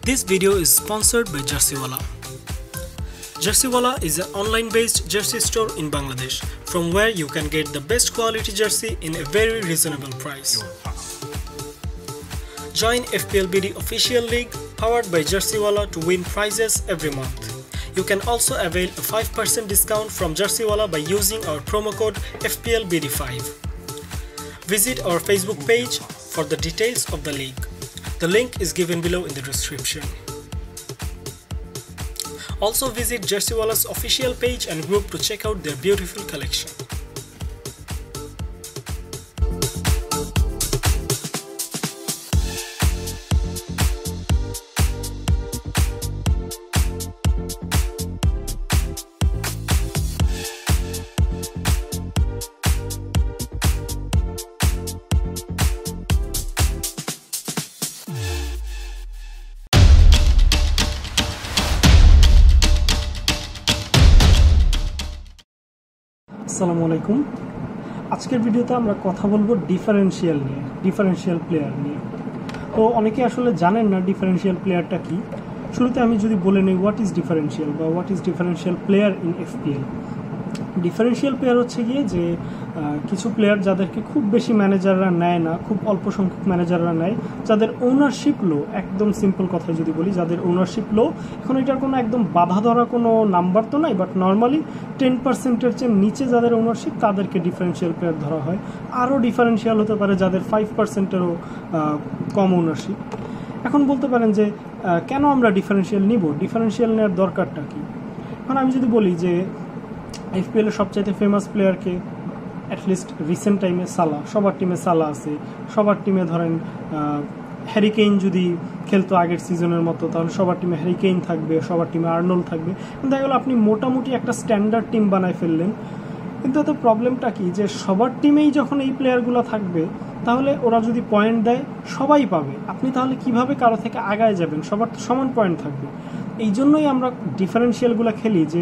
This video is sponsored by Jerseywala. Jerseywala is an online-based jersey store in Bangladesh, from where you can get the best quality jersey in a very reasonable price. Join FPLBD official league powered by Jerseywala to win prizes every month. You can also avail a 5% discount from Jerseywala by using our promo code FPLBD5. Visit our Facebook page for the details of the league. The link is given below in the description. Also visit Jerseywalla's official page and group to check out their beautiful collection. আসসালামু আলাইকুম। আজকের ভিডিওতে আমরা কথা বলবো differential player নিয়ে। তো অনেকে আসলে জানেন না ডিফারেন্সিয়াল প্লেয়ারটা কি। শুরুতে আমি যদি বলে নিই what is differential player in এফপিএল। Differential player হচ্ছে গিয়ে যে কিছু প্লেয়ার যাদেরকে খুব বেশি ম্যানেজাররা নেয় না, খুব অল্প সংখ্যক ম্যানেজাররা নেয়, যাদের ওনারশিপ লো, একদম সিম্পল কথায় যদি বলি যাদের ওনারশিপ লো। এখন এটার কোনো একদম বাধা ধরা কোনো নাম্বার তো নাই, বাট নর্মালি 10%-এর চেয়ে নিচে যাদের ওনারশিপ তাদেরকে ডিফারেন্সিয়াল প্লেয়ার ধরা হয়। আরও ডিফারেন্সিয়াল হতে পারে যাদের 5%-এরও কম ওনারশিপ। এখন বলতে পারেন যে কেন আমরা ডিফারেন্সিয়াল নিব, ডিফারেন্সিয়াল নেওয়ার দরকারটা কি। এখন আমি যদি বলি যে এফপিএলের সবচাইতে ফেমাস প্লেয়ারকে, অ্যাটলিস্ট রিসেন্ট টাইমে সালা, সবার টিমে সালা আছে, সবার টিমে ধরেন হ্যারি কেইন যদি খেলতো আগের সিজনের মতো তাহলে সবার টিমে হ্যারি কেইন থাকবে, সবার টিমে আর্নল্ড থাকবে। দেখা গেলো আপনি মোটামুটি একটা স্ট্যান্ডার্ড টিম বানায় ফেললেন। কিন্তু এতে প্রবলেমটা কি যে সবার টিমেই যখন এই প্লেয়ারগুলো থাকবে তাহলে ওরা যদি পয়েন্ট দেয় সবাই পাবে, আপনি তাহলে কিভাবে কারো থেকে আগায় যাবেন? সবার সমান পয়েন্ট থাকবে। এই জন্যই আমরা ডিফারেন্সিয়ালগুলো খেলি যে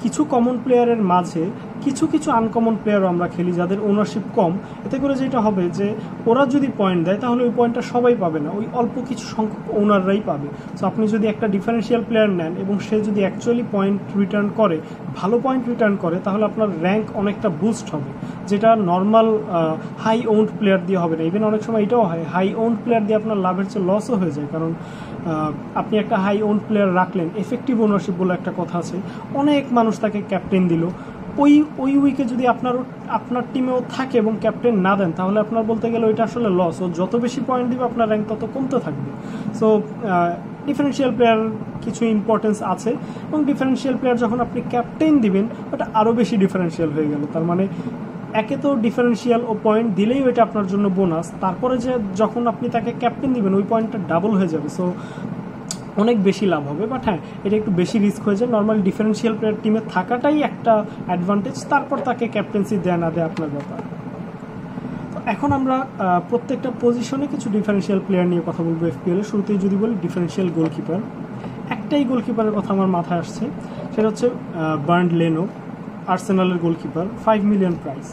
কিছু কমন প্লেয়ারের মাঝে কিছু কিছু আনকমন প্লেয়ারও আমরা খেলি যাদের ওনারশিপ কম। এতে করে যেটা হবে যে ওরা যদি পয়েন্ট দেয় তাহলে ওই পয়েন্টটা সবাই পাবে না, ওই অল্প কিছু সংখ্যক ওনাররাই পাবে। সো আপনি যদি একটা ডিফারেন্সিয়াল প্লেয়ার নেন এবং সে যদি অ্যাকচুয়ালি পয়েন্ট রিটার্ন করে, ভালো পয়েন্ট রিটার্ন করে, তাহলে আপনার র্যাঙ্ক অনেকটা বুস্ট হবে, যেটা নর্মাল হাই ওন্ড প্লেয়ার দিয়ে হবে না। ইভেন অনেক সময় এটাও হয় হাই ওন্ড প্লেয়ার দিয়ে আপনার লাভের চেয়ে লসও হয়ে যায়, কারণ আপনি একটা হাই ওন্ড প্লেয়ার রাখলেন, এফেক্টিভ ওনারশিপ বলে একটা কথা আছে, অনেক মানুষ তাকে ক্যাপ্টেন দিল, ওই উইকে যদি আপনার টিমেও থাকে এবং ক্যাপ্টেন না দেন তাহলে আপনার বলতে গেলে ওইটা আসলে লস। ও যত বেশি পয়েন্ট দিবে আপনার র্যাঙ্ক তত কমতে থাকবে। সো ডিফারেন্সিয়াল প্লেয়ার কিছু ইম্পর্টেন্স আছে, এবং ডিফারেন্সিয়াল প্লেয়ার যখন আপনি ক্যাপ্টেন দিবেন ওটা আরও বেশি ডিফারেন্সিয়াল হয়ে গেল। তার মানে একে তো ডিফারেন্সিয়াল ও পয়েন্ট দিলেই ওইটা আপনার জন্য বোনাস, তারপরে যে যখন আপনি তাকে ক্যাপ্টেন দিবেন ওই পয়েন্টটা ডাবল হয়ে যাবে। সো অনেক বেশি লাভ হবে। বাট হ্যাঁ, এটা একটু বেশি রিস্ক হয়ে যায়। নর্মালি ডিফারেন্সিয়াল প্লেয়ার টিমে থাকাটাই একটা অ্যাডভান্টেজ, তারপর তাকে ক্যাপ্টেন্সি দেয় না দেয় আপনার ব্যাপার। তো এখন আমরা প্রত্যেকটা পজিশনে কিছু ডিফারেন্সিয়াল প্লেয়ার নিয়ে কথা বলবো এফপিএল। শুরুতেই যদি বলি ডিফারেন্সিয়াল গোলকিপার, একটাই গোলকিপারের কথা আমার মাথায় আসছে, সেটা হচ্ছে বার্ন্ড লেনো, আর্সেনালের গোলকিপার, 5 মিলিয়ন প্রাইস।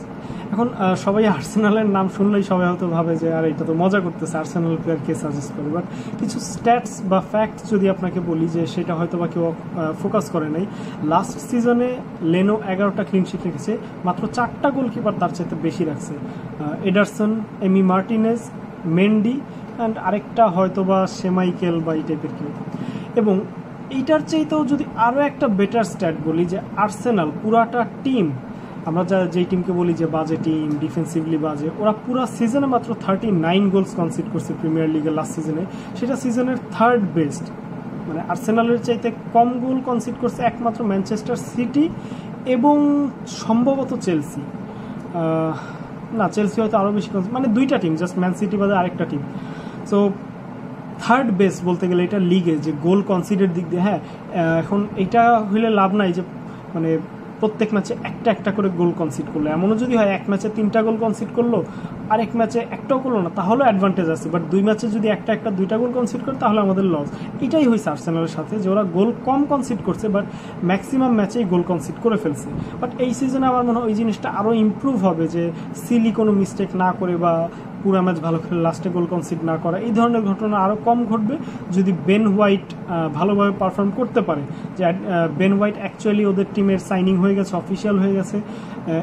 এখন সবাই আর্সেনালের নাম শুনলেই সবাই হয়তো ভাবে যে আর এটা তো মজা করতেছে, আর্সেনাল প্লেয়ার কে সাজেস্ট করে। বাট কিছু স্ট্যাটস বা ফ্যাক্টস যদি আপনাকে বলি যে সেটা হয়তো বা কেউ ফোকাস করে নাই। লাস্ট সিজনে লেনো 11টা ক্লিনশিট রেখেছে, মাত্র 4টা গোলকিপার তার চাইতে বেশি রাখছে, Ederson, Emi Martinez, Mendy and আরেকটা হয়তো বা সেমাইকেল বা এই টাইপের কেউ। এবং এইটার চাইতেও যদি আরও একটা বেটার স্ট্যাট বলি যে আর্সেনাল পুরাটা টিম, আমরা যেই টিমকে বলি যে বাজে টিম, ডিফেন্সিভলি বাজে, ওরা পুরো সিজনে মাত্র 39 গোলস কনসিড করছে প্রিমিয়ার লিগের লাস্ট সিজনে, সেটা সিজনের 3rd বেস্ট। মানে আর্সেনালের চাইতে কম গোল কনসিড করছে একমাত্র ম্যানচেস্টার সিটি এবং সম্ভবত চেলসি। না, চেলসি হয়তো আরও বেশি কনসিড, মানে দুইটা টিম, জাস্ট ম্যান সিটি বাদে আরেকটা টিম। সো 3rd বেস্ট বলতে গেলে এটা লিগে যে গোল কনসিডের দিক দিয়ে। হ্যাঁ, এখন এটা হইলে লাভ নাই যে মানে প্রত্যেক ম্যাচে একটা করে গোল কনসিড করলো। এমনও যদি হয় এক ম্যাচে 3টা গোল কনসিড করলো আর এক ম্যাচে একটাও করলো না, তাহলে অ্যাডভান্টেজ আছে। বাট 2 ম্যাচে যদি একটা 2টা গোল কনসিড করে তাহলে আমাদের লস। এটাই হয়েছে আর্সেনালের সাথে, যে ওরা গোল কম কনসিড করছে বাট ম্যাক্সিমাম ম্যাচেই গোল কনসিড করে ফেলছে। বাট এই সিজনে আমার মনে হয় ওই জিনিসটা আরও ইমপ্রুভ হবে, যে সিলি কোনো মিস্টেক না করে বা পুরো ম্যাচ ভালো খেলে লাস্টে গোল কনসিড না করা, এই ধরনের ঘটনা আরও কম ঘটবে যদি বেন হোয়াইট ভালোভাবে পারফর্ম করতে পারে। যে বেন হোয়াইট অ্যাকচুয়ালি ওদের টিমের সাইনিং হয়ে গেছে, অফিসিয়াল হয়ে গেছে,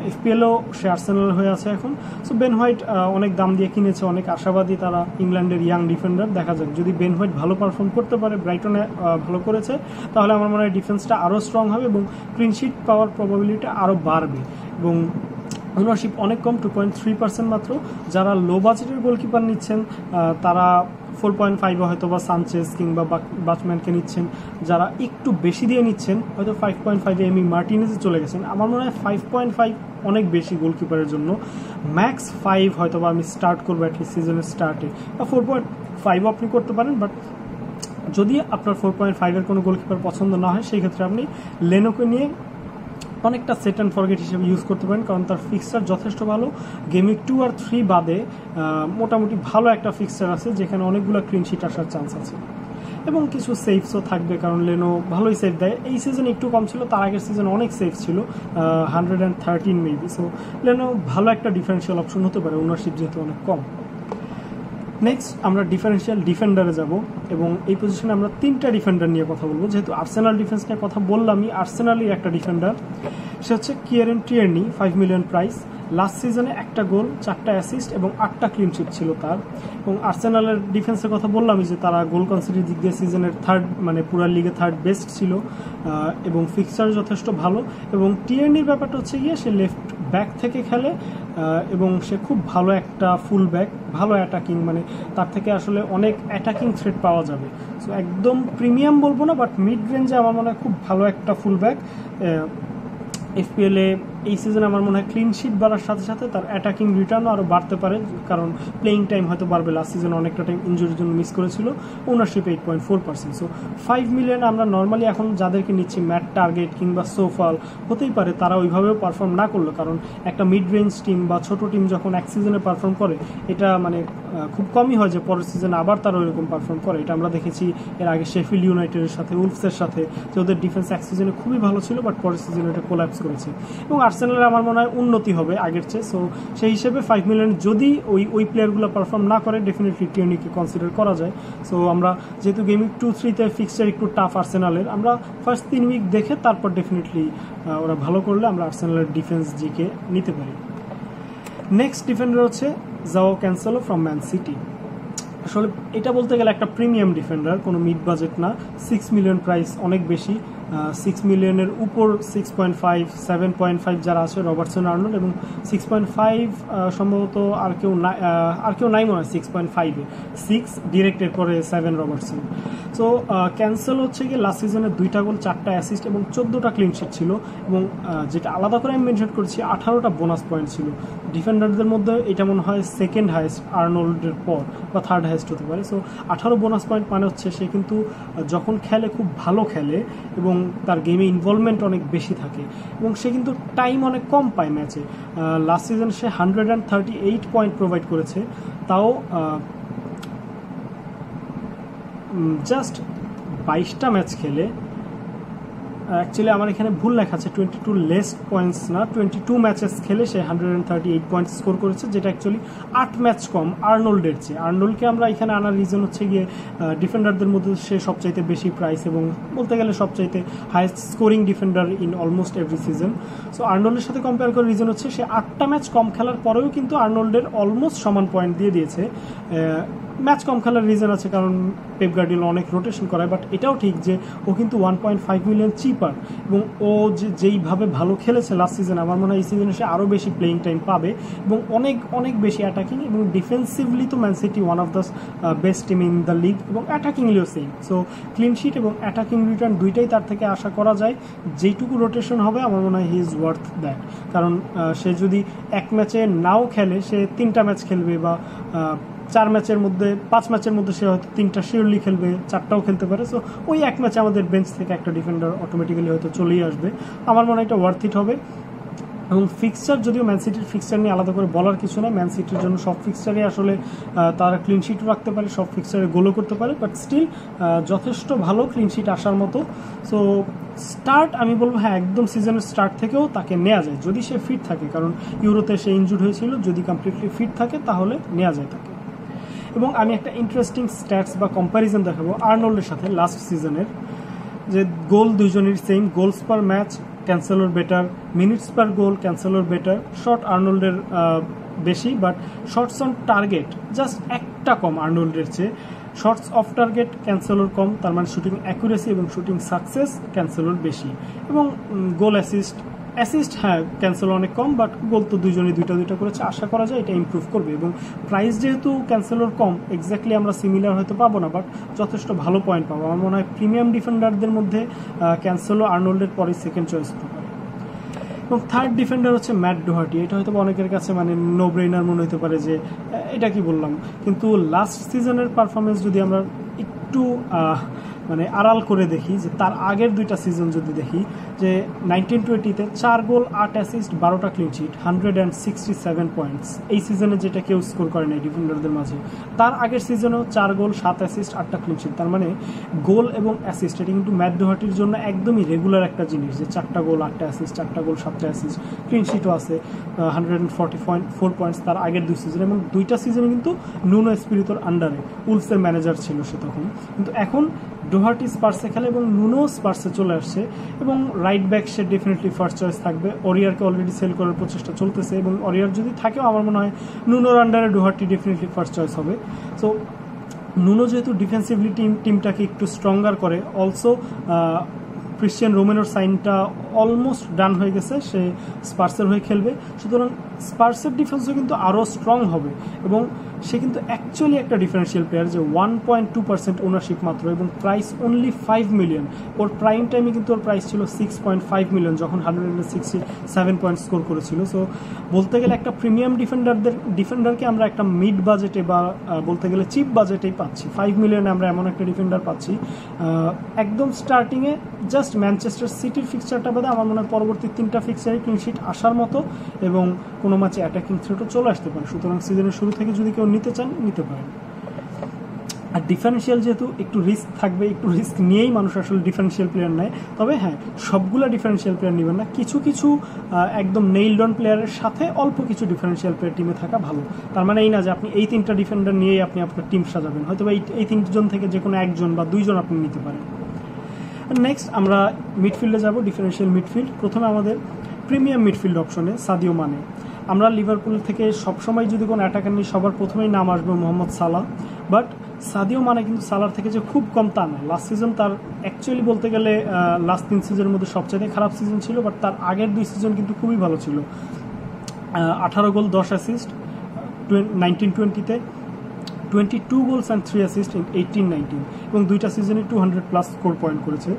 এফপিএলও সে আর্সেনাল হয়ে আছে এখন। সো বেন হোয়াইট অনেক দাম দিয়ে কিনেছে, অনেক আশাবাদী তারা ইংল্যান্ডের ইয়াং ডিফেন্ডার। দেখা যাক যদি বেন হোয়াইট ভালো পারফর্ম করতে পারে, ব্রাইটনে ভালো করেছে, তাহলে আমার মনে হয় ডিফেন্সটা আরও স্ট্রং হবে এবং ক্লিনশিট পাওয়ার প্রবাবিলিটি আরও বাড়বে। এবং ওনারশিপ অনেক কম, 2.3% মাত্র। যারা লো বাজেটের গোলকিপার নিচ্ছেন তারা 4.5 হয়তো বা সানচেজ কিংবা বাচম্যানকে নিচ্ছেন। যারা একটু বেশি দিয়ে নিচ্ছেন হয়তো 5.5 এমি মার্টিনেজে চলে গেছেন। আমার মনে হয় 5.5 অনেক বেশি গোলকিপারের জন্য। ম্যাক্স 5 হয়তো বা আমি স্টার্ট করবো অ্যাটলিস্ট সিজনের স্টার্টে, বা 4.5 আপনি করতে পারেন। বাট যদি আপনার 4.5-এর কোনো গোলকিপার পছন্দ না হয় সেই ক্ষেত্রে আপনি লেনোকে নিয়ে অনেকটা সেট অ্যান্ড ফরগেট হিসেবে ইউজ করতে পারেন, কারণ তার ফিক্সচার যথেষ্ট ভালো। গেম উইক 2 আর 3 বাদে মোটামুটি ভালো একটা ফিক্সচার আছে যেখানে অনেকগুলো ক্লিনশিট আসার চান্স আছে এবং কিছু সেভসও থাকবে, কারণ লেনো ভালোই সেভ দেয়। এই সিজনে একটু কম ছিল, তার আগের সিজনে অনেক সেভ ছিল, 113 মেবি। সো লেনো ভালো একটা ডিফারেন্সিয়াল অপশন হতে পারে, ওনারশিপ যেহেতু অনেক কম। নেক্সট আমরা ডিফারেন্সিয়াল ডিফেন্ডারে যাব এবং এই পজিশনে আমরা 3টা ডিফেন্ডার নিয়ে কথা বলবো। যেহেতু আর্সেনাল ডিফেন্স নিয়ে কথা বললামই, আর্সেনালই একটা ডিফেন্ডার, সে হচ্ছে কিয়ারেন টিয়ারনি, 5 মিলিয়ন প্রাইস। লাস্ট সিজনে 1টা গোল, 4টা অ্যাসিস্ট এবং 8টা ক্লিনশিট ছিল তার। এবং আর্সেনালের ডিফেন্সের কথা বললামই যে তারা গোল কনসিডার দিক দিয়ে সিজনের থার্ড, মানে পুরা লিগে থার্ড বেস্ট ছিল এবং ফিক্সচার যথেষ্ট ভালো। এবং টিয়ারনির ব্যাপারটা হচ্ছে গিয়ে সে লেফট ব্যাক থেকে খেলে এবং সে খুব ভালো একটা ফুল ব্যাক, ভালো অ্যাটাকিং, মানে তার থেকে আসলে অনেক অ্যাটাকিং থ্রেট পাওয়া যাবে। সো একদম প্রিমিয়াম বলবো না, বাট মিড রেঞ্জে আমার মনে হয় খুব ভালো একটা ফুল ব্যাক। এফপিএলে এই সিজনে আমার মনে হয় ক্লিনশিট বাড়ার সাথে সাথে তার অ্যাটাকিং রিটার্নও আরও বাড়তে পারে, কারণ প্লেইং টাইম হয়তো বাড়বে। লাস্ট সিজনে অনেকটা টাইম ইনজুরির জন্য মিস করেছিল। ওনারশিপ 8.4%। সো 5 মিলিয়ন আমরা নর্মালি এখন যাদেরকে নিচ্ছি, ম্যাট টার্গেট কিংবা সোফাল, হতেই পারে তারা ওইভাবেও পারফর্ম না করলো, কারণ একটা মিড রেঞ্জ টিম বা ছোট টিম যখন এক সিজনে পারফর্ম করে, এটা মানে খুব কমই হয় যে পরের সিজনে আবার তারা ওইরকম পারফর্ম করে। এটা আমরা দেখেছি এর আগে শেফিল্ড ইউনাইটেডের সাথে, উলফসের সাথে, যে ওদের ডিফেন্স এক সিজনে খুবই ভালো ছিল বাট পরের সিজনে এটা কোল্যাপস করেছে। এবং আর্সেনালের আমার মনে হয় উন্নতি হবে আগের চেয়ে। সো সেই হিসেবে 5 মিলিয়ন যদি ওই প্লেয়ারগুলো পারফর্ম না করে, ডেফিনেটলি টিয়ারনিকে কনসিডার করা যায়। সো আমরা যেহেতু গেম উইক 2-3-তে ফিক্সচার একটু টাফ আর্সেনালের, আমরা ফার্স্ট 3 উইক দেখে তারপর ডেফিনেটলি ওরা ভালো করলে আমরা আর্সেনালের ডিফেন্স জিকে নিতে পারি। নেক্সট ডিফেন্ডার হচ্ছে জাও ক্যান্সেলো ফ্রম ম্যান সিটি। আসলে এটা বলতে গেলে একটা প্রিমিয়াম ডিফেন্ডার, কোনো মিড বাজেট না। 6 মিলিয়ন প্রাইস অনেক বেশি। 6 মিলিয়নের উপর 6.5, 7.5 যারা আছে, রবার্টসন, আর্নল্ড, এবং 6.5 সম্ভবত আর কেউ নাই মনে হয় 6.5-এ। 6 ডিরেক্টের পরে 7 রবার্টসন। সো ক্যান্সেল হচ্ছে গিয়ে লাস্ট সিজনে 2টা গোল, 4টা অ্যাসিস্ট এবং 14টা ক্লিনশিট ছিল। এবং যেটা আলাদা করে আমি মেনশন করছি, 18টা বোনাস পয়েন্ট ছিল। ডিফেন্ডারদের মধ্যে এটা মনে হয় সেকেন্ড হাইয়েস্ট আর্নল্ডের পর, বা থার্ড হাইয়েস্ট হতে পারে। সো 18 বোনাস পয়েন্ট মানে হচ্ছে সে কিন্তু যখন খেলে খুব ভালো খেলে এবং তার গেমে ইনভলভমেন্ট অনেক বেশি থাকে এবং সে কিন্তু টাইম অনেক কম পায় ম্যাচে। লাস্ট সিজন সে 138 পয়েন্ট প্রোভাইড করেছে, তাও জাস্ট 22টা ম্যাচ খেলে। অ্যাকচুয়ালি আমার এখানে ভুল লেখা আছে, 22 লেস পয়েন্টস না, 22 ম্যাচেস খেলে সে 138 পয়েন্ট স্কোর করেছে, যেটা অ্যাকচুয়ালি 8 ম্যাচ কম আর্নল্ডের চেয়ে। আর্নল্ডকে আমরা এখানে আনার রিজন হচ্ছে গিয়ে ডিফেন্ডারদের মধ্যে সে সবচাইতে বেশি প্রাইস এবং বলতে গেলে সবচাইতে highest scoring defender in almost every season. So আর্নল্ডের সাথে কম্পেয়ার করার রিজন হচ্ছে সে 8টা ম্যাচ কম খেলার পরেও কিন্তু আর্নল্ডের অলমোস্ট সমান পয়েন্ট দিয়ে দিয়েছে। ম্যাচ কম খেলার রিজন আছে কারণ পেপ গার্ডিওলা অনেক রোটেশন করায়, বাট এটাও ঠিক যে ও কিন্তু 1.5 মিলিয়ন চিপার এবং ও যেইভাবে ভালো খেলেছে লাস্ট সিজন, আমার মনে হয় এই সিজনে সে আরও বেশি প্লেইং টাইম পাবে এবং অনেক বেশি অ্যাটাকিং এবং ডিফেন্সিভলি তো man city one of the best team in the league এবং অ্যাটাকিংলিও সেম। সো ক্লিনশিট এবং অ্যাটাকিং রিটার্ন দুইটাই তার থেকে আশা করা যায়। যেইটুকু রোটেশন হবে আমার মনে হয় হি ইজ ওয়ার্থ দ্যাট, কারণ সে যদি এক ম্যাচে নাও খেলে, সে 3টা ম্যাচ খেলবে বা 4 ম্যাচের মধ্যে 5 ম্যাচের মধ্যে সে হয়তো 3টা শিওরলি খেলবে, 4টাও খেলতে পারে। সো ওই এক ম্যাচে আমাদের বেঞ্চ থেকে একটা ডিফেন্ডার অটোমেটিক্যালি হয়তো চলেই আসবে। আমার মনে হয় এটা ওয়ার্থ ইট হবে। এবং ফিক্সচার, যদিও ম্যান সিটির ফিক্সচার নিয়ে আলাদা করে বলার কিছু নেই, ম্যান সিটির জন্য সব ফিক্সচারে আসলে তারা ক্লিন শিটও রাখতে পারে, সব ফিক্সচারে গোলও করতে পারে, বাট স্টিল যথেষ্ট ভালো ক্লিন শিট আসার মতো। সো স্টার্ট আমি বলবো হ্যাঁ, একদম সিজনের স্টার্ট থেকেও তাকে নেওয়া যায় যদি সে ফিট থাকে, কারণ ইউরোতে সে ইনজুর্ড হয়েছিল, যদি কমপ্লিটলি ফিট থাকে তাহলে নেওয়া যায় তাকে। এবং আমি একটা ইন্টারেস্টিং স্ট্যাটস বা কম্প্যারিজন দেখাবো আর্নল্ডের সাথে লাস্ট সিজনের, যে গোল দুজনের সেম, গোলস পার ম্যাচ ক্যান্সেলর বেটার, মিনিটস পার গোল ক্যান্সেলর বেটার, শট আর্নল্ডের বেশি, but shots on target just একটা কম আর্নল্ডের চেয়ে, শটস অফ টার্গেট ক্যান্সেলর কম, তার মানে শুটিং অ্যাকুরেসি এবং শুটিং সাকসেস ক্যান্সেলর বেশি, এবং গোল অ্যাসিস্ট হ্যাঁ ক্যান্সেলর অনেক কম, বাট গোল তো দুজনেই দুইটা করেছে, আশা করা যায় এটা ইমপ্রুভ করবে। এবং প্রাইস যেহেতু ক্যান্সেলর কম, এক্স্যাক্টলি আমরা সিমিলার হয়তো পাবো না, বাট যথেষ্ট ভালো পয়েন্ট পাবো। আমার মনে হয় প্রিমিয়াম ডিফেন্ডারদের মধ্যে ক্যান্সেলর আর্নল্ডের পরে সেকেন্ড চয়েস হতে পারে। এবং থার্ড ডিফেন্ডার হচ্ছে ম্যাট ডোহার্টি। এটা হয়তো অনেকের কাছে মানে নো ব্রেইনার মনে হতে পারে যে এটা কি বললাম, কিন্তু লাস্ট সিজনের পারফরমেন্স যদি আমরা একটু মানে আড়াল করে দেখি, যে তার আগের দুইটা সিজন যদি দেখি, যে 19-20-তে 4 গোল 8 অ্যাসিস্ট 12টা ক্লিন শিট 167 পয়েন্টস, এই সিজনে যেটা কেউ স্কোর করে নাই ডিফেন্ডারদের মাঝে। তার আগের সিজনেও 4 গোল 7 অ্যাসিস্ট 8টা ক্লিন শিট, তার মানে গোল এবং অ্যাসিস্ট এটা কিন্তু ম্যাট ডোহার্টির জন্য একদমই রেগুলার একটা জিনিস, যে 4টা গোল 8টা অ্যাসিস্ট, 4টা গোল 7টা অ্যাসিস্ট, ক্লিন শিটও আছে 144 পয়েন্টস তার আগের দুই সিজনে। এবং দুইটা সিজনে কিন্তু নুনো এসপিরিতোর আন্ডারে, উলফসের ম্যানেজার ছিল সে তখন, কিন্তু এখন ডোহার্টি স্পার্সে খেলে এবং নুনো স্পার্সে চলে আসছে, এবং রাইট ব্যাক সে ডেফিনেটলি ফার্স্ট চয়েস থাকবে। অরিয়ারকে অলরেডি সেল করার প্রচেষ্টা চলতেছে, এবং অরিয়ার যদি থাকেও আমার মনে হয় নুনোর আন্ডারে ডোহার্টি ডেফিনেটলি ফার্স্ট চয়েস হবে। সো নুনো যেহেতু ডিফেন্সিভলি টিমটাকে একটু স্ট্রঙ্গার করে, অলসো ক্রিশ্চিয়ান রোমেনোর সাইনটা অলমোস্ট ডান হয়ে গেছে, সে স্পার্সের হয়ে খেলবে, সুতরাং স্পার্সের ডিফেন্সও কিন্তু আরও স্ট্রং হবে। এবং সে কিন্তু অ্যাকচুয়ালি একটা ডিফারেন্সিয়াল প্লেয়ার, যে 1.2% ওনারশিপ মাত্র, এবং প্রাইস অনলি 5 মিলিয়ন। ওর প্রাইম টাইমে কিন্তু ওর প্রাইস ছিল 6.5 মিলিয়ন যখন 167 পয়েন্ট স্কোর করেছিল। সো বলতে গেলে একটা প্রিমিয়াম ডিফেন্ডারকে আমরা একটা মিড বাজেটে বা বলতে গেলে চিপ বাজেটেই পাচ্ছি। 5 মিলিয়নে আমরা এমন একটা ডিফেন্ডার পাচ্ছি একদম স্টার্টিংয়ে। জাস্ট ম্যানচেস্টার সিটির ফিক্সচারটা বাদে আমার মনে হয় পরবর্তী 3টা ফিক্সচারে ক্লিন শিট আসার মতো, এবং কোনো ম্যাচে অ্যাটাকিং থ্রেটও চলে আসতে পারে। সুতরাং সিজনের শুরু থেকে যদি কেউ নিতে চান নিতে পারেন। আর ডিফারেন্সিয়াল যেহেতু একটু রিস্ক থাকবে, একটু রিস্ক নিয়েই মানুষ আসলে ডিফারেন্সিয়াল প্লেয়ার নেয়। তবে হ্যাঁ, সবগুলো ডিফারেন্সিয়াল প্লেয়ার নেবেন না, কিছু কিছু একদম নেইলড অন প্লেয়ারের সাথে অল্প কিছু ডিফারেন্সিয়াল প্লেয়ার টিমে থাকা ভালো। তার মানে এই না যে আপনি এই 3টা ডিফেন্ডার নিয়েই আপনি আপনার টিম সাজাবেন, হয়তো এই 3জন থেকে যে কোনো একজন বা 2জন আপনি নিতে পারেন। নেক্সট আমরা মিডফিল্ডে যাব, ডিফারেন্সিয়াল মিডফিল্ড। প্রথমে আমাদের প্রিমিয়াম মিডফিল্ড অপশনে সাদিও মানে। আমরা লিভারপুল থেকে সবসময় যদি কোনো অ্যাটাকার নিই, সবার প্রথমেই নাম আসবে মোহাম্মদ সালাহ, বাট সাদিও মানে কিন্তু সালার থেকে যে খুব কম তা না। লাস্ট সিজন তার অ্যাকচুয়ালি বলতে গেলে লাস্ট 3 সিজনের মধ্যে সবচেয়ে খারাপ সিজন ছিল, বাট তার আগের 2 সিজন কিন্তু খুবই ভালো ছিল। 18 গোল 10 অ্যাসিস্ট 19-20-তে, 22 গোলস অ্যান্ড 3 অ্যাসিস্ট ইন 18-19, এবং দুইটা সিজনে 200+ স্কোর পয়েন্ট করেছে,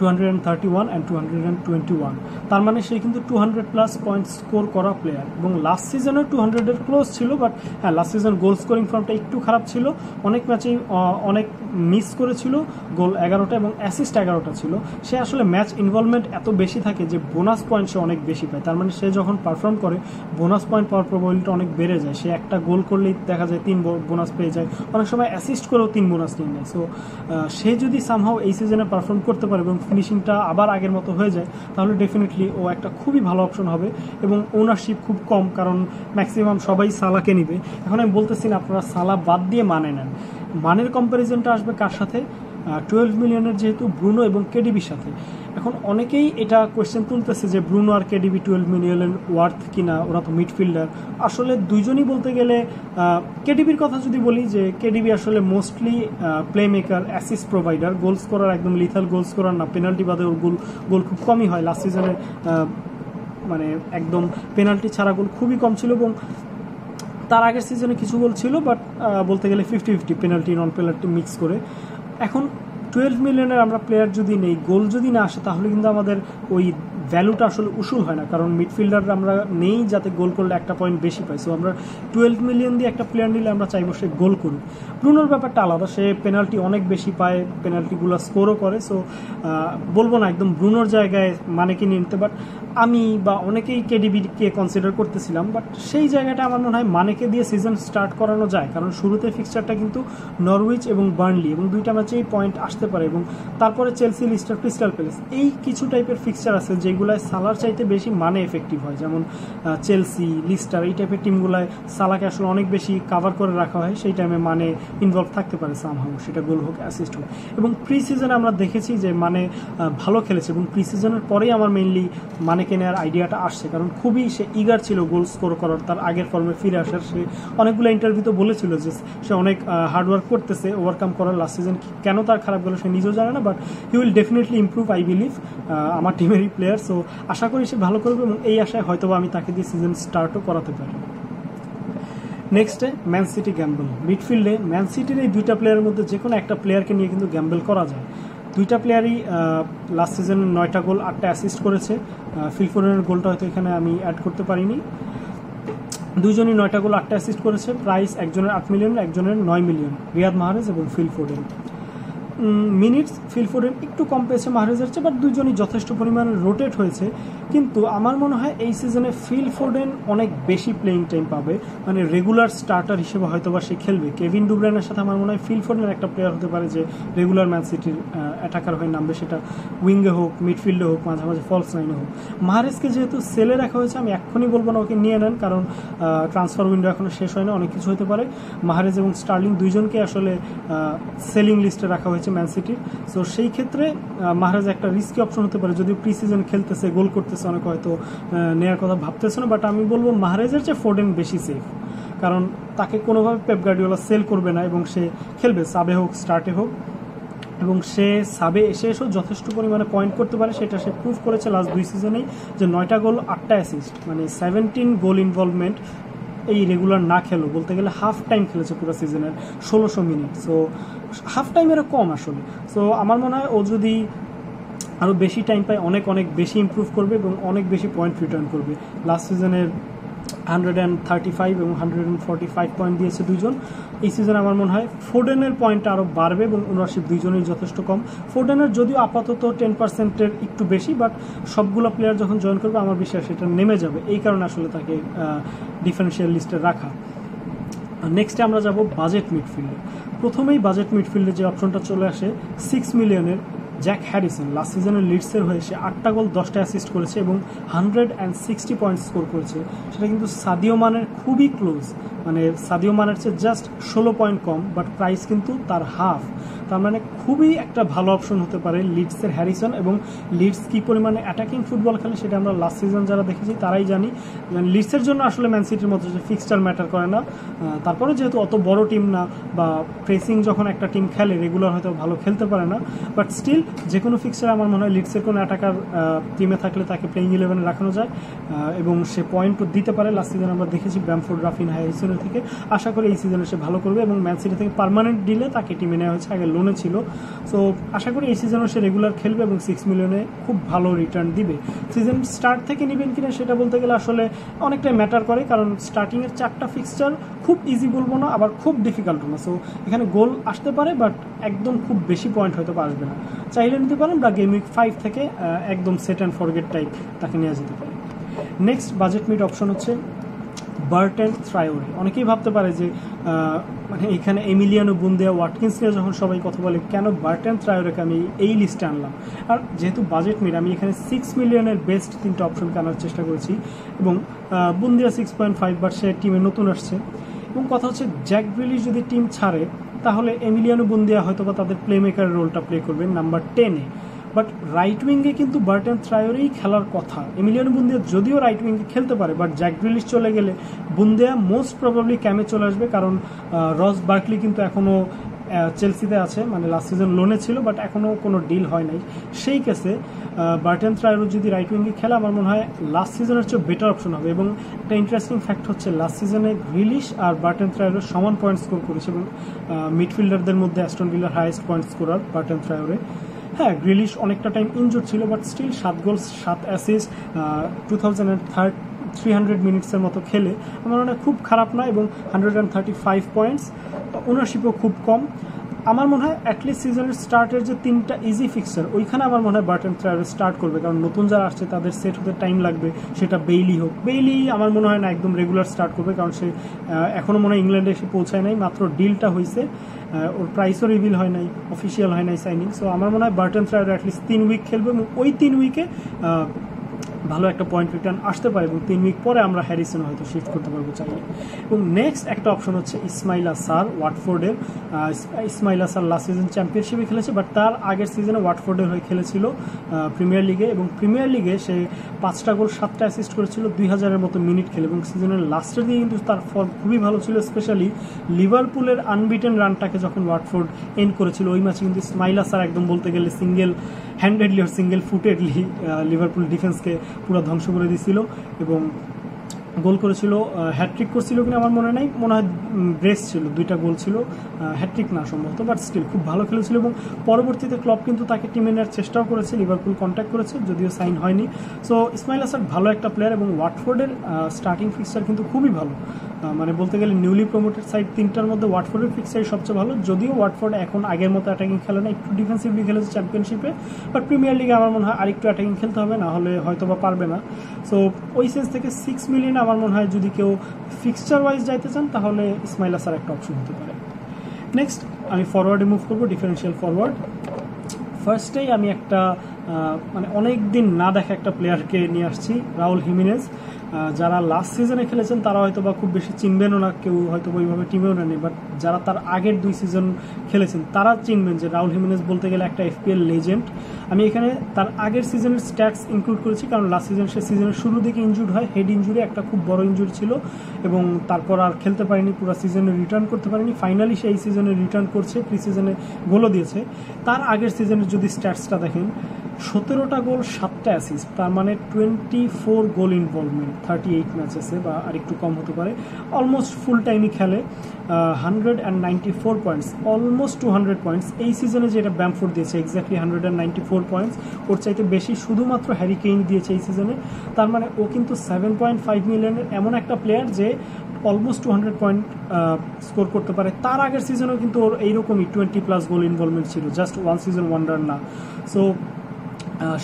231 and 221। তার মানে সে কিন্তু 200+ পয়েন্ট স্কোর করা প্লেয়ার, এবং লাস্ট সিজনে 200-এর ক্লোজ ছিল। বাট হ্যাঁ, লাস্ট সিজন গোল স্কোরিং ফর্মটা একটু খারাপ ছিল, অনেক ম্যাচেই অনেক মিস করেছিল, গোল 11টা এবং অ্যাসিস্ট 11টা ছিল। সে আসলে ম্যাচ ইনভলভমেন্ট এত বেশি থাকে যে বোনাস পয়েন্ট সে অনেক বেশি পায়। তার মানে সে যখন পারফর্ম করে বোনাস পয়েন্ট পাওয়ার প্রবাবিলিটি অনেক বেড়ে যায়। সে একটা গোল করলেই দেখা যায় 3 বোনাস পেয়ে যায়, অনেক সময় অ্যাসিস্ট করেও 3 বোনাস নিয়ে নেয়। সো সে যদি সামহাও এই সিজনে পারফর্ম করতে পারে এবং ফিনিশিংটা আবার আগের মতো হয়ে যায়, তাহলে ডেফিনেটলি ও একটা খুবই ভালো অপশন হবে। এবং ওনারশিপ খুব কম, কারণ ম্যাক্সিমাম সবাই সালাকে নিবে। এখন আমি বলতেছি না আপনারা সালা বাদ দিয়ে মানে নেন, মানের কম্প্যারিজনটা আসবে কার সাথে? 12 মিলিয়নের যেহেতু ব্রুনো এবং কেডিবির সাথে। এখন অনেকেই এটা কোয়েশ্চেন তুলতেছে যে ব্রুনো আর কেডিবি 12 মিলিয়নের ওয়ার্থ কিনা, ওরা তো মিডফিল্ডার। আসলে দুইজনই বলতে গেলে, কেডিবির কথা যদি বলি, যে কেডিবি আসলে mostly play maker, assist provider, goal scorer, একদম লিথাল গোল স্কোরার না। পেনাল্টি বাদে ওর গোল খুব কমই হয়। লাস্ট সিজনে মানে একদম পেনাল্টি ছাড়া গোল খুবই কম ছিল, এবং তার আগের সিজনে কিছু গোল ছিল, বাট বলতে গেলে 50-50 পেনাল্টি নন পেনাল্টি মিক্স করে। এখন 12 মিলিয়নের আমরা প্লেয়ার যদি নেই, গোল যদি না আসে, তাহলে কিন্তু আমাদের ওই ভ্যালুটা আসলে উসুল হয় না, কারণ মিডফিল্ডার আমরা নেই যাতে গোল করলে একটা পয়েন্ট বেশি পাই। সো আমরা 12 মিলিয়ন দিয়ে একটা প্লেয়ার নিলে আমরা চাইবো সে গোল করুক। ব্রুনোর ব্যাপারটা আলাদা, সে পেনাল্টি অনেক বেশি পায়, পেনাল্টিগুলো স্কোরও করে। সো বলবো না একদম ব্রুনোর জায়গায় মানেকে নিয়ে নিতে, বাট আমি বা অনেকেই কেডিবিকে কনসিডার করতেছিলাম, বাট সেই জায়গাটা আমার মনে হয় মানেকে দিয়ে সিজন স্টার্ট করানো যায়, কারণ শুরুতে ফিক্সচারটা কিন্তু নরউইচ এবং বার্নলি এবং দুইটা ম্যাচেই পয়েন্ট আসতে পারে, এবং তারপরে চেলসি, লিস্টার, ক্রিস্টাল প্যালেস, এই কিছু টাইপের ফিক্সচার আছে যেগুলায় সালার চাইতে বেশি মানে এফেক্টিভ হয়, যেমন চেলসি, লিস্টার, এই টাইপের টিমগুলায় সালাকে আসলে অনেক বেশি কাভার করে রাখা হয়, সেই টাইমে মানে ইনভলভ থাকতে পারে সামহাউ, সেটা গোল হোক অ্যাসিস্ট হোক। এবং প্রি সিজনে আমরা দেখেছি যে মানে ভালো খেলেছে, এবং প্রি সিজনের পরেই আমার মেইনলি মানেকে নেওয়ার আইডিয়াটা আসছে, কারণ খুবই সে ইগার ছিল গোল স্কোর করার, তার আগের ফর্মে ফিরে আসার। সে অনেকগুলো ইন্টারভিউতে বলেছিল যে সে অনেক হার্ডওয়ার্ক করতেছে ওভারকাম করার। লাস্ট সিজন কেন তার খারাপ গেল সে নিজেও জানে না, but he will definitely improve, I believe. আমার টিমেরই প্লেয়ার, সো আশা করি সে ভালো করবে, এবং এই আশায় হয়তো আমি তাকে দিয়ে সিজন স্টার্টও করাতে পারি। নেক্সটে ম্যান সিটি গ্যাম্বল। মিডফিল্ডে ম্যান সিটির এই দুইটা প্লেয়ারের মধ্যে যে কোনো একটা প্লেয়ারকে নিয়ে কিন্তু গ্যাম্বল করা যায়। দুইটা প্লেয়ারই লাস্ট সিজনে 9টা গোল 8টা অ্যাসিস্ট করেছে। ফিল ফোডেনের গোলটা হয়তো এখানে আমি অ্যাড করতে পারিনি। দুইজনই 9টা গোল 8টা অ্যাসিস্ট করেছে। প্রাইস একজনের 8 মিলিয়ন, একজনের 9 মিলিয়ন, রিয়াদ মাহরেজ এবং Phil Foden. Minutes Phil Foden একটু কম পেয়েছে মাহরেজের চেয়ে, বাট দুইজনই যথেষ্ট পরিমাণে রোটেট হয়েছে। কিন্তু আমার মনে হয় এই সিজনে ফিল ফোডেন অনেক বেশি প্লেইং টাইম পাবে, মানে রেগুলার স্টার্টার হিসেবে হয়তো বা সে খেলবে। কেভিন ডুব্রাইনের সাথে আমার মনে হয় ফিল ফোডেন একটা প্লেয়ার হতে পারে যে রেগুলার ম্যান সিটির অ্যাটাকার হয়ে নামবে, সেটা উইঙ্গে হোক, মিডফিল্ডে হোক, মাঝে মাঝে ফলস লাইনে হোক। মাহরেজকে যেহেতু সেলে রাখা হয়েছে, আমি এক্ষুনি বলবো না ওকে নিয়ে নেন, কারণ ট্রান্সফার উইন্ডো এখনো শেষ হয় না, অনেক কিছু হতে পারে। মাহরেজ এবং স্টার্লিং দুইজনকে আসলে সেলিং লিস্টে রাখা হয়েছে ম্যান সিটির। সো সেই ক্ষেত্রে মাহরেজ একটা রিস্কি অপশন হতে পারে, যদিও প্রি সিজন খেলতেছে, গোল করতেছে, অনেক হয়তো নেওয়ার কথা ভাবতেছে না, বাট আমি বলবো মাহরেজের চেয়ে ফোডেন বেশি সেফ, কারণ তাকে কোনোভাবে পেপ গার্ডিওলা সেল করবে না, এবং সে খেলবে সাবে হোক স্টার্টে হোক, এবং সে সাবে এসেও যথেষ্ট পরিমাণে পয়েন্ট করতে পারে। সেটা সে প্রুভ করেছে লাস্ট 2 সিজনেই, যে 9টা গোল 8টা অ্যাসিস্ট, মানে 17 গোল ইনভলভমেন্ট। এই রেগুলার না খেলো, বলতে গেলে হাফ টাইম খেলেছে পুরো সিজনের 1600 মিনিট। সো হাফ টাইমেরও কম আসলে। সো আমার মনে হয় ও যদি আরও বেশি টাইম পায়, অনেক অনেক বেশি ইমপ্রুভ করবে এবং অনেক বেশি পয়েন্ট রিটার্ন করবে। লাস্ট সিজনের 135 এবং 145 পয়েন্ট দিয়েছে দুইজন। এই সিজনে আমার মনে হয় ফোডেনের পয়েন্টটা আরও বাড়বে, এবং ওনারশিপ দুইজনেই যথেষ্ট কম। ফোডেনের যদিও আপাতত 10%-এর একটু বেশি, বাট সবগুলো প্লেয়ার যখন জয়েন করবে আমার বিশ্বাস সেটা নেমে যাবে, এই কারণে আসলে তাকে ডিফারেন্সিয়াল লিস্টে রাখা। নেক্সটে আমরা যাব বাজেট মিডফিল্ডে। প্রথমেই বাজেট মিডফিল্ডে যে অপশনটা চলে আসে 6 মিলিয়নের জ্যাক হ্যারিসন। লাস্ট সিজনের লিডসের হয়ে সে 8টা গোল 10টা অ্যাসিস্ট করেছে এবং 160 পয়েন্ট স্কোর করেছে। সেটা কিন্তু সাদিও মানের খুবই ক্লোজ, মানে সাদিও মানের চেয়ে just 16 point com, but price কিন্তু তার হাফ। তার মানে খুবই একটা ভালো অপশন হতে পারে লিডসের হ্যারিসন। এবং লিডস কী পরিমাণে অ্যাটাকিং ফুটবল খেলে সেটা আমরা লাস্ট সিজন যারা দেখেছি তারাই জানি। লিডসের জন্য আসলে ম্যান সিটির মতো যে ফিক্সচার ম্যাটার করে না, তারপরে যেহেতু অত বড় টিম না, বা প্রেসিং যখন একটা টিম খেলে রেগুলার হয়তো ভালো খেলতে পারে না, বাট স্টিল যে কোনো ফিক্সচারে আমার মনে হয় লিডসের কোনো অ্যাটাকার টিমে থাকলে তাকে প্লেইং 11-এ রাখানো যায়, এবং সে পয়েন্টও দিতে পারে। লাস্ট সিজন আমরা দেখেছি ব্যামফোর্ড, রাফিনহা, হ্যারিসনের থেকে। আশা করি এই সিজনে সে ভালো করবে, এবং ম্যান সিটি থেকে পার্মানেন্ট ডিলে তাকে টিমে নেওয়া হয়েছে, আগে লোনে ছিল। সো আশা করি এই সিজনও সে রেগুলার খেলবে এবং 6 মিলিয়নে খুব ভালো রিটার্ন দিবে। সিজন স্টার্ট থেকে নেবেন কিনা সেটা বলতে গেলে আসলে অনেকটাই ম্যাটার করে, কারণ স্টার্টিংয়ের 4টা ফিক্সচার খুব ইজি বলবো না, আবার খুব ডিফিকাল্ট না। সো এখানে গোল আসতে পারে, বাট একদম খুব বেশি পয়েন্ট হয়তো আসবে না। চাইলে নিতে পারেন, বা গেম উইক 5 থেকে একদম সেট অ্যান্ড ফরগেট টাইপ তাকে নেওয়া যেতে পারে। নেক্সট বাজেট মিড অপশন হচ্ছে বার্টেন ট্রায়োরে। অনেকেই ভাবতে পারে যে মানে এখানে এমিলিয়ানো বুন্দিয়া, ওয়াটকিন্স নিয়ে যখন সবাই কথা বলে, কেন বার্টেন ট্রায়োরেকে আমি এই লিস্টে আনলাম। আর যেহেতু বাজেট মিড, আমি এখানে 6 মিলিয়নের বেস্ট 3টা অপশনকে আনার চেষ্টা করেছি, এবং বুন্দিয়া 6.5, বাট সে টিমে নতুন আসছে। এবং কথা হচ্ছে জ্যাক গ্রিলিশ যদি টিম ছাড়ে, তাহলে এমিলিয়ানো বুন্দিয়া হয়তো বা তাদের প্লে মেকারের রোলটা প্লে করবে নাম্বার 10-এ। বাট রাইট উইঙ্গে কিন্তু বার্টেন ট্রায়োরেই খেলার কথা। এমিলিয়ানো বুন্দিয়া যদিও রাইট উইঙ্গে খেলতে পারে, বাট জ্যাক গ্রিলিশ চলে গেলে বুন্দিয়া মোস্ট প্রবাবলি ক্যামে চলে আসবে, কারণ রস বার্কলি কিন্তু এখনও চেলসিতে আছে, মানে লাস্ট সিজন লোনে ছিল, বাট এখনও কোনো ডিল হয় নাই। সেই কেসে বার্টেন ট্রায়োরে যদি রাইট উইঙ্গে খেলে, আমার মনে হয় লাস্ট সিজনের চেয়ে বেটার অপশন হবে। এবং একটা ইন্টারেস্টিং ফ্যাক্ট হচ্ছে লাস্ট সিজনে গ্রিলিশ আর বার্টেন ট্রায়োরে সমান পয়েন্ট স্কোর করেছে, এবং মিডফিল্ডারদের মধ্যে অ্যাস্টন ভিলার হাইয়েস্ট পয়েন্ট স্কোরার বার্টেন ট্রায়োরে। হ্যাঁ গ্রিলিশ অনেকটা টাইম ইনজুর ছিল, বাট স্টিল 7 গোল 7 অ্যাসিস্ট 300 মিনিটসের মতো খেলে আমার মনে হয় খুব খারাপ না, এবং 135 পয়েন্টস, ওনারশিপও খুব কম। আমার মনে হয় অ্যাটলিস্ট সিজনের স্টার্টের যে 3টা ইজি ফিক্সচার ওইখানে আমার মনে হয় বার্টন ট্রায়ারে স্টার্ট করবে, কারণ নতুন যারা আসছে তাদের সেট হতে টাইম লাগবে। সেটা বেইলি হোক, বেইলি আমার মনে হয় না একদম রেগুলার স্টার্ট করবে, কারণ সে এখনও মনে হয় ইংল্যান্ডে এসে পৌঁছায় নাই, মাত্র ডিলটা হয়েছে, ওর প্রাইসও রিভিল হয় নাই, অফিসিয়াল হয় নাই সাইনিং। সো আমার মনে হয় বার্টন ট্রায়ারে অ্যাটলিস্ট 3 উইক খেলবে, এবং ওই 3 উইকে ভালো একটা পয়েন্ট রিটার্ন আসতে পারে, এবং 3 উইক পরে আমরা হ্যারিসন হয়তো শিফট করতে পারবো চাইলে। এবং নেক্সট একটা অপশন হচ্ছে ইসমাইলা সার, ওয়াটফোর্ডের। ইসমাইলা সার লাস্ট সিজন চ্যাম্পিয়নশিপে খেলেছে, বাট তার আগের সিজনে ওয়াটফোর্ডের হয়ে খেলেছিল প্রিমিয়ার লিগে, এবং প্রিমিয়ার লিগে সে 5টা গোল 7টা অ্যাসিস্ট করেছিল 2000-এর মতো মিনিট খেলে, এবং সিজনের লাস্টের দিকে কিন্তু তার ফর্ম খুবই ভালো ছিল, স্পেশালি লিভারপুলের আনবিটেন রানটাকে যখন ওয়াটফোর্ড এন্ড করেছিল ওই ম্যাচে কিন্তু ইসমাইলা সার একদম বলতে গেলে সিঙ্গেল হ্যান্ডেডলি আর সিঙ্গেল ফুটেডলি লিভারপুল ডিফেন্সকে পুরো ধ্বংস করে দিয়েছিল, এবং গোল করেছিল, হ্যাট্রিক করছিল কিনা আমার মনে নাই, মনে হয় ব্রেস ছিল, 2টা গোল ছিল, হ্যাট্রিক না সম্ভবত, বাট স্টিল খুব ভালো খেলেছিল। এবং পরবর্তীতে ক্লাব কিন্তু তাকে টিমে নেওয়ার চেষ্টাও করেছে, লিভারপুল কন্ট্যাক্ট করেছে, যদিও সাইন হয়নি। সো ইসমাইল আসাদ ভালো একটা প্লেয়ার, এবং ওয়াটফোর্ডের স্টার্টিং ফিক্সচার কিন্তু খুবই ভালো, মানে বলতে গেলে নিউলি প্রমোটেড সাইড 3টার মধ্যে ওয়াটফোর্ডের ফিক্সচারই সবচেয়ে ভালো, যদিও ওয়াটফোর্ড এখন আগের মতো অ্যাটাকিং খেলে না, একটু ডিফেন্সিভলি খেলেছে চ্যাম্পিয়নশিপে, বাট প্রিমিয়ার লিগে আমার মনে হয় আরেকটু অ্যাটাকিং খেলতে হবে, না হলে হয়তো বা পারবে না। সো ওই সেন্স থেকে 6 মিলিয়ন আমার মনে হয় যদি কেউ ফিক্সচার ওয়াইজ যাইতে চান তাহলে ইসমাইল আসার একটা অপশন হতে পারে। নেক্সট আমি ফরওয়ার্ডে মুভ করবো, ডিফারেন্সিয়াল ফরওয়ার্ড। ফার্স্টেই আমি একটা মানে অনেক দিন না দেখা একটা প্লেয়ারকে নিয়ে আসছি, রাউল হিমেনেজ। যারা লাস্ট সিজনে খেলেছেন তারা হয়তো বা খুব বেশি চিনবেনও না, কেউ হয়তো ওইভাবে টিমেও নেননি, বাট যারা তার আগের 2 সিজন খেলেছেন তারা চিনবেন যে রাউল হিমেনেজ বলতে গেলে একটা FPL লেজেন্ড। আমি এখানে তার আগের সিজনের স্ট্যাটস ইনক্লুড করেছি, কারণ লাস্ট সিজন সে সিজনের শুরুর দিকে ইনজুর্ড হয়, হেড ইনজুরি, একটা খুব বড় ইনজুরি ছিল, এবং তারপর আর খেলতে পারেনি, পুরো সিজনে রিটার্ন করতে পারেনি। ফাইনালি সে এই সিজনে রিটার্ন করছে, প্রি সিজনে গোলও দিয়েছে। তার আগের সিজনের যদি স্ট্যাটসটা দেখেন, 17টা গোল 7টা অ্যাসিস্ট, তার মানে 24 গোল ইনভলভমেন্ট 38 ম্যাচেসে, বা আরেকটু কম হতে পারে, অলমোস্ট ফুল টাইমই খেলে। 194 পয়েন্টস, অলমোস্ট 200 পয়েন্টস এই সিজনে, যেটা ব্যামফোর্ড দিয়েছে এক্স্যাক্টলি 194 পয়েন্টস, ওর চাইতে বেশি শুধুমাত্র হ্যারি কেইন দিয়েছে এই সিজনে। তার মানে ও কিন্তু 7.5 মিলিয়নের এমন একটা প্লেয়ার যে অলমোস্ট 200 পয়েন্ট স্কোর করতে পারে। তার আগের সিজনেও কিন্তু ওর এইরকমই 20+ গোল ইনভলভমেন্ট ছিল, জাস্ট 1 সিজন ওয়ান্ডার না। সো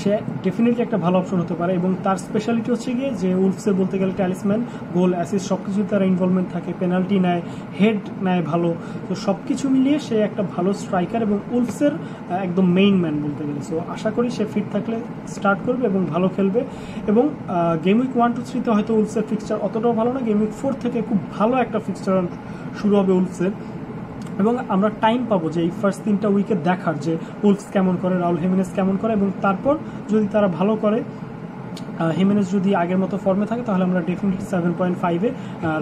সে ডেফিনেটলি একটা ভালো অপশন হতে পারে, এবং তার স্পেশালিটি হচ্ছে গিয়ে যে উলফসে বলতে গেলে ট্যালিসম্যান, গোল অ্যাসিস্ট সব কিছুই তারা ইনভলভমেন্ট থাকে, পেনাল্টি নেয়, হেড নেয় ভালো, তো সব কিছু মিলিয়ে সে একটা ভালো স্ট্রাইকার এবং উলফসের একদম মেইন ম্যান বলতে গেলে। সো আশা করি সে ফিট থাকলে স্টার্ট করবে এবং ভালো খেলবে, এবং গেম উইক 1, 2, 3-তে হয়তো উলফসের ফিক্সচার অতটাও ভালো না, গেম উইক 4 থেকে খুব ভালো একটা ফিক্সচার শুরু হবে উলফসের, এবং আমরা টাইম পাবো যে এই ফার্স্ট 3টা উইকে দেখার যে উলফস কেমন করে, রাউল হিমেনেজ কেমন করে, এবং তারপর যদি তারা ভালো করে, হিমেনেজ যদি আগের মতো ফর্মে থাকে, তাহলে আমরা ডেফিনেটলি 7.5-এ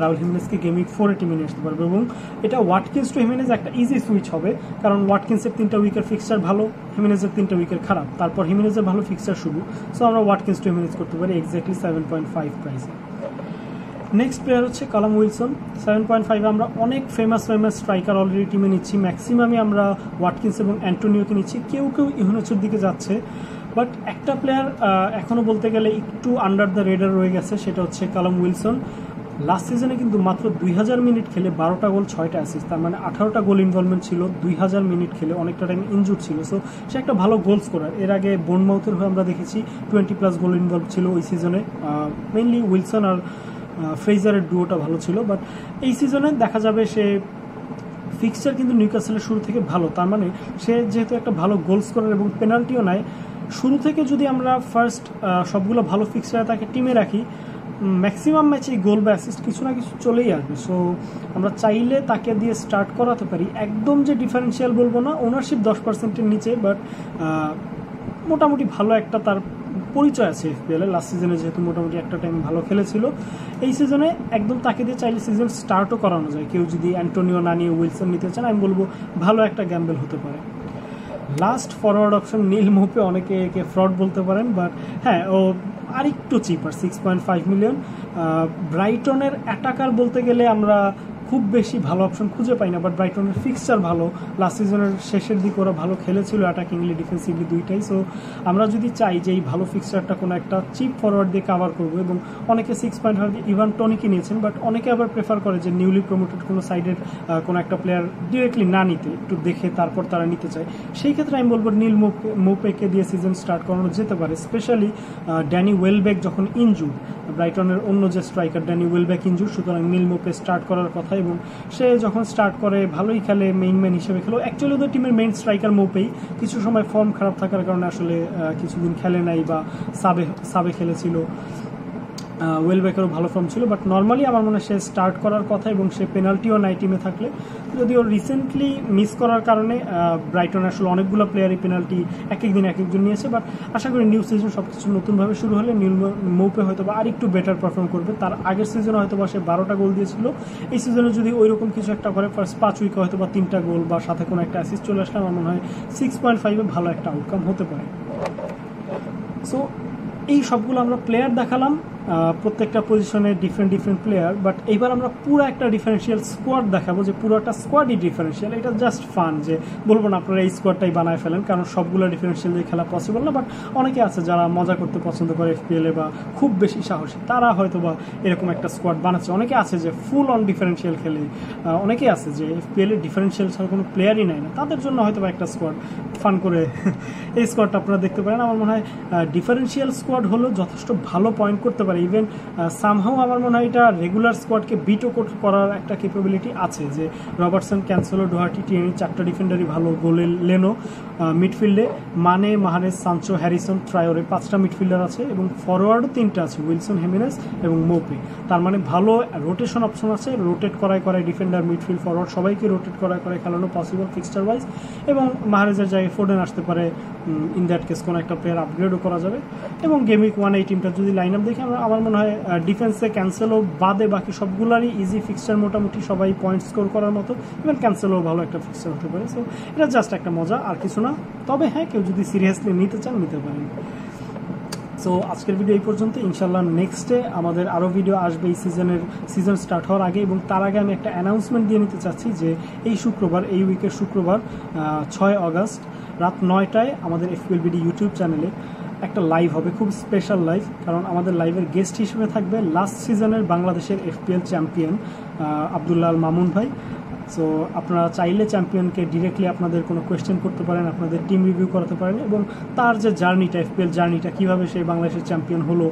রাউল হিমেনেজকে গেম উইক 4-এ টিমে নিয়ে আসতে পারবো। এবং এটা ওয়াটকিন্স টু হিমেনেজ একটা ইজি সুইচ হবে, কারণ ওয়াটকিন্সের 3টা উইকের ফিক্সচার ভালো, হিমেনেজের 3টা উইকের খারাপ, তারপর হিমেনেজের ভালো ফিক্সচার শুরু। সো আমরা ওয়াটকিন্স টু হিমেনেজ করতে পারি এক্স্যাক্টলি 7.5 প্রাইসে। নেক্সট প্লেয়ার হচ্ছে কালাম উইলসন। 7.5 আমরা অনেক ফেমাস স্ট্রাইকার অলরেডি টিমে নিচ্ছি, ম্যাক্সিমামই আমরা ওয়াটকিন্স এবং অ্যান্টোনিওকে নিচ্ছি, কেউ ইউনেচের দিকে যাচ্ছে, বাট একটা প্লেয়ার এখনও বলতে গেলে একটু আন্ডার দ্য রেডার রয়ে গেছে, সেটা হচ্ছে কালাম উইলসন। লাস্ট সিজনে কিন্তু মাত্র 2000 মিনিট খেলে 12টা গোল 6টা অ্যাসিস্ট, তার মানে 18টা গোল ইনভলভমেন্ট ছিল 2000 মিনিট খেলে, অনেকটা টাইম ইনজুর ছিল। সো সে একটা ভালো গোল স্কোরার। এর আগে বোর্নমাউথের হয়ে আমরা দেখেছি 20+ গোল ইনভলভ ছিল ওই সিজনে, মেইনলি উইলসন আর ফ্রেজারের ডুয়োটা ভালো ছিল, বাট এই সিজনে দেখা যাবে সে ফিক্সচার কিন্তু নিউক্যাসলের শুরু থেকে ভালো, তার মানে সে যেহেতু একটা ভালো গোল স্কোরার এবং পেনাল্টিও নেয়, শুরু থেকে যদি আমরা ফার্স্ট সবগুলো ভালো ফিক্সচারে তাকে টিমে রাখি, ম্যাক্সিমাম ম্যাচে গোল বা অ্যাসিস্ট কিছু না কিছু চলেই আসবে। সো আমরা চাইলে তাকে দিয়ে স্টার্ট করাতে পারি, একদম যে ডিফারেন্সিয়াল বলবো না, ওনারশিপ 10%-এর নিচে, বাট মোটামুটি ভালো একটা তার পরিচয় আছে FPL-এ। লাস্ট সিজনে যেহেতু মোটামুটি একটা টাইম ভালো খেলেছিল, এই সিজনে একদম তাকে দিয়ে চাইলে সিজন স্টার্টও করানো যায়। কেউ যদি অ্যান্টোনিও না নিয়ে উইলসন নিতে চান, আমি বলবো ভালো একটা গ্যাম্বেল হতে পারে। লাস্ট ফরওয়ার্ড অপশন নীল মোপে, অনেকে একে ফ্রড বলতে পারেন, বাট হ্যাঁ ও আরেকটু চিপার, 6.5 মিলিয়ন। ব্রাইটনের অ্যাটাকার বলতে গেলে আমরা খুব খুব বেশি ভালো অপশন খুঁজে পাই না, বাট ব্রাইটনের ফিক্সচার ভালো, লাস্ট সিজনের শেষের দিকে ওরা ভালো খেলেছিল অ্যাটাকিংলি ডিফেন্সিভলি দুইটাই। সো আমরা যদি চাই যে এই ভালো ফিক্সচারটা কোনো একটা চিপ ফরওয়ার্ড দিয়ে কাভার করবো, এবং অনেকে 6.5 ইভান টনিকে নিয়েছেন, বাট অনেকে আবার প্রেফার করে যে নিউলি প্রমোটেড কোনো সাইডের কোনো একটা প্লেয়ার ডিরেক্টলি না নিতে, একটু দেখে তারপর তারা নিতে চায়। সেই ক্ষেত্রে আমি বলবো নীল মোপেকে দিয়ে সিজন স্টার্ট করানো যেতে পারে, স্পেশালি ড্যানি ওয়েলবেক যখন ইনজুর, ব্রাইটনের অন্য যে স্ট্রাইকার ড্যানি ওয়েলবেক ইনজুর, সুতরাং নীল মোপে স্টার্ট করার কথা, এবং সে যখন স্টার্ট করে ভালোই খেলে, মেইন ম্যান হিসেবে খেলো। অ্যাকচুয়ালি ওদের টিমের মেইন স্ট্রাইকার মোপেই, কিছু সময় ফর্ম খারাপ থাকার কারণে আসলে কিছুদিন খেলে নাই বা সাবে খেলেছিল। ওয়েলবেকেরও ভালো ফর্ম ছিল, বাট নর্মালি আমার মনে হয় সে স্টার্ট করার কথা, এবং সে পেনাল্টিও নাই টিমে থাকলে। যদিও রিসেন্টলি মিস করার কারণে ব্রাইটন আসলে অনেকগুলো প্লেয়ারই পেনাল্টি এক একজন নিয়েছে, বাট আশা করি নিউ সিজন সব কিছু নতুনভাবে শুরু হলে নীল মোপে হয়তো বা আর একটু বেটার পারফর্ম করবে। তার আগের সিজনে হয়তো বা সে 12টা গোল দিয়েছিল, এই সিজনে যদি ওইরকম কিছু একটা করে, ফার্স্ট 5 উইকে হয়তো বা 3টা গোল বা সাথে কোনো একটা অ্যাসিস্ট চলে আসলে আমার মনে হয় 6.5-এ ভালো একটা আউটকাম হতে পারে। সো এই সবগুলো আমরা প্লেয়ার দেখালাম, প্রত্যেকটা পজিশনে ডিফারেন্ট প্লেয়ার, বাট এইবার আমরা পুরো একটা ডিফারেন্সিয়াল স্কোয়াড দেখাবো, যে পুরোটা স্কোয়াডই ডিফারেন্সিয়াল। এটা জাস্ট ফান, যে বলবো না আপনারা এই স্কোয়াডটাই বানায় ফেলেন, কারণ সবগুলো ডিফারেন্সিয়াল দিয়ে খেলা পসিবল না, বাট অনেকে আছে যারা মজা করতে পছন্দ করে FPL-এ বা খুব বেশি সাহসী, তারা হয়তো বা এরকম একটা স্কোয়াড বানাচ্ছে। অনেকে আছে যে ফুল অন ডিফারেন্সিয়াল খেলে, অনেকে আছে যে FPL-এ ডিফারেন্সিয়াল ছাড়া কোনো প্লেয়ারই নেয় না, তাদের জন্য হয়তো বা একটা স্কোয়াড ফান করে এই স্কোয়াডটা আপনারা দেখতে পারেন। আমার মনে হয় ডিফারেন্সিয়াল স্কোয়াড হলো যথেষ্ট ভালো পয়েন্ট করতে পারে, ইভেন সামহাও আমার মনে হয় এটা রেগুলার স্কোয়াডকে বিটও করার একটা ক্যাপাবিলিটি আছে, যে রবার্টসন, ক্যান্সেলো, ডোহার্টি, টিএনি 4টা ডিফেন্ডারই ভালো, গোলে লেনো, মিডফিল্ডে মানে, মাহারেজ, সানচো, হ্যারিসন, ট্রায়োরে 5টা মিডফিল্ডার আছে, এবং ফরওয়ার্ডও 3টা আছে, উইলসন, হেমিনেস এবং মোপে। তার মানে ভালো রোটেশন অপশন আছে, রোটেট করায় ডিফেন্ডার, মিডফিল্ড, ফরওয়ার্ড সবাইকে রোটেট করায় খেলানো পসিবল ফিক্সচার ওয়াইজ, এবং মাহারেজের জায়গায় ফোর্ডেন আসতে পারে, ইন দ্যাট কেস কোনো একটা প্লেয়ার আপগ্রেডও করা যাবে। এবং গেম উইক 1 এই টিমটা যদি লাইন আপ দেখি, আমার মনে হয় ডিফেন্সে ক্যান্সেলও বাদে বাকি সবগুলারই ইজি ফিক্সচার, মোটামুটি সবাই পয়েন্ট স্কোর করার মতো, ইভেন ক্যান্সেলও ভালো একটা ফিক্সচার হতে পারে। সো এটা জাস্ট একটা মজা, আর কিছু না। তবে হ্যাঁ, কেউ যদি সিরিয়াসলি নিতে চান নিতে পারেন। সো আজকের ভিডিও এই পর্যন্ত। ইনশাল্লাহ নেক্সটে আমাদের আরও ভিডিও আসবে এই সিজন স্টার্ট হওয়ার আগে, এবং তার আগে আমি একটা অ্যানাউন্সমেন্ট দিয়ে নিতে চাচ্ছি যে এই উইকের শুক্রবার 6 অগাস্ট রাত 9টায় আমাদের FPLBD ইউটিউব চ্যানেলে একটা লাইভ হবে, খুব স্পেশাল লাইভ, কারণ আমাদের লাইভের গেস্ট হিসেবে থাকবে লাস্ট সিজনের বাংলাদেশের FPL চ্যাম্পিয়ন আব্দুল্লাহ আল মামুন ভাই। সো আপনারা চাইলে চ্যাম্পিয়নকে ডিরেক্টলি আপনাদের কোনো কোয়েশ্চেন করতে পারেন, আপনাদের টিম রিভিউ করাতে পারেন, এবং তার যে জার্নিটা, FPL জার্নিটা, কীভাবে সে বাংলাদেশের চ্যাম্পিয়ন হলো,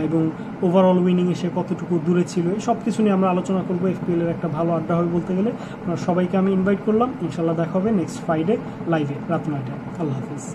এবং ওভারঅল উইনিংয়ে সে কতটুকু দূরে ছিল, এই সব কিছু নিয়ে আমরা আলোচনা করবো। FPL-এর একটা ভালো আড্ডা হবে বলতে গেলে। আপনারা সবাইকে আমি ইনভাইট করলাম। ইনশাল্লাহ দেখা হবে নেক্সট ফ্রাইডে লাইভে রাত 9টায়। আল্লাহ হাফিজ।